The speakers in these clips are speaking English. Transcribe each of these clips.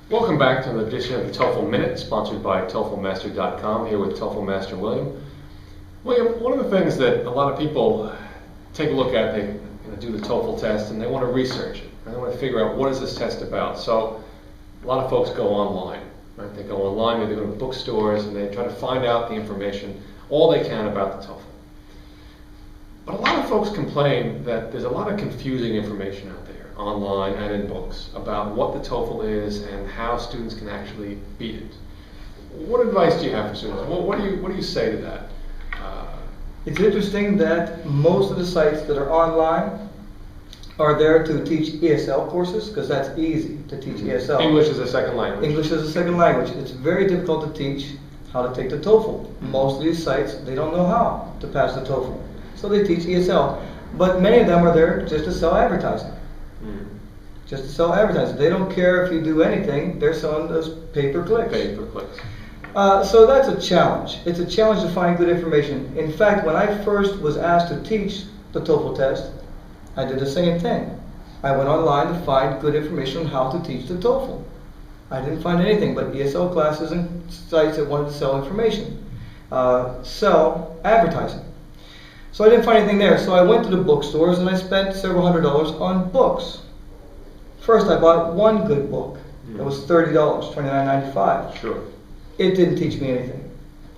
Welcome back to another edition of the TOEFL Minute, sponsored by toefl-master.com, here with TOEFL Master William. William, one of the things that a lot of people take a look at, they do the TOEFL test and they want to research it, and they want to figure out what is this test about. So a lot of folks go online, right? They go online, maybe they go to bookstores, and they try to find out the information, all they can about the TOEFL. But a lot of folks complain that there's a lot of confusing information out there, online and in books, about what the TOEFL is and how students can actually beat it. What advice do you have for students? What do you say to that? It's interesting that most of the sites that are online are there to teach ESL courses, because that's easy to teach ESL. English as a second language. English as a second language. It's very difficult to teach how to take the TOEFL. Most of these sites, they don't know how to pass the TOEFL. So they teach ESL. But many of them are there just to sell advertising. Just to sell advertising. They don't care if you do anything. They're selling those pay-per-clicks. Pay-per-clicks. So that's a challenge. It's a challenge to find good information. In fact, when I first was asked to teach the TOEFL test, I did the same thing. I went online to find good information on how to teach the TOEFL. I didn't find anything but ESL classes and sites that wanted to sell information. Sell advertising. So I didn't find anything there. So I went to the bookstores and I spent several $100s on books. First, I bought one good book. It was $30, $29.95. Sure. It didn't teach me anything.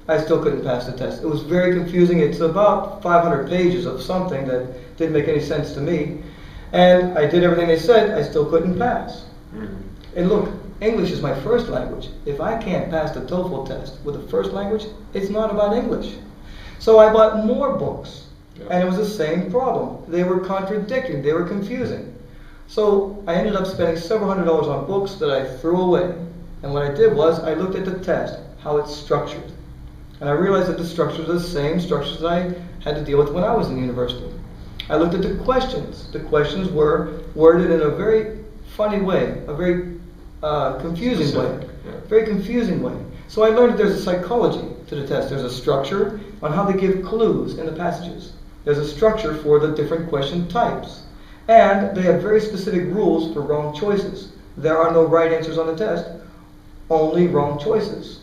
I still couldn't pass the test. It was very confusing. It's about 500 pages of something that didn't make any sense to me. And I did everything they said. I still couldn't pass. And look, English is my first language. If I can't pass the TOEFL test with a first language, it's not about English. So I bought more books. And it was the same problem. They were contradicting. They were confusing. So I ended up spending several $100s on books that I threw away. And what I did was I looked at the test, how it's structured. And I realized that the structures are the same structures I had to deal with when I was in university. I looked at the questions. The questions were worded in a very funny way, a very confusing way. Very confusing way. So I learned that there's a psychology to the test. There's a structure on how they give clues in the passages. There's a structure for the different question types. And they have very specific rules for wrong choices. There are no right answers on the test, only wrong choices.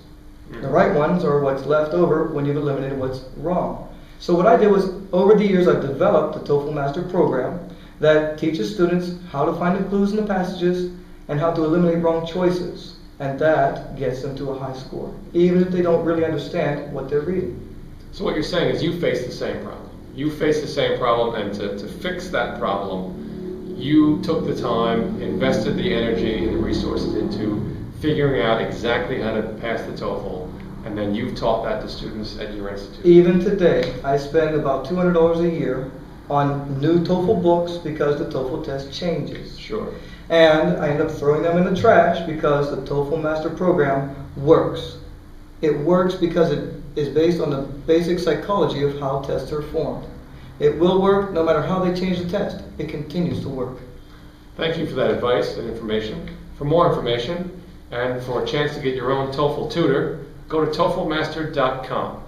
The right ones are what's left over when you've eliminated what's wrong. So what I did was, over the years, I've developed the TOEFL Master program that teaches students how to find the clues in the passages and how to eliminate wrong choices. And that gets them to a high score, even if they don't really understand what they're reading. So what you're saying is you face the same problem. You face the same problem, and to fix that problem, you took the time, invested the energy and the resources into figuring out exactly how to pass the TOEFL, and then you've taught that to students at your institute. Even today, I spend about $200 a year on new TOEFL books because the TOEFL test changes. Sure. And I end up throwing them in the trash because the TOEFL Master program works. It works because it is based on the basic psychology of how tests are formed. It will work no matter how they change the test. It continues to work. Thank you for that advice and information. For more information and for a chance to get your own TOEFL tutor, go to toefl-master.com.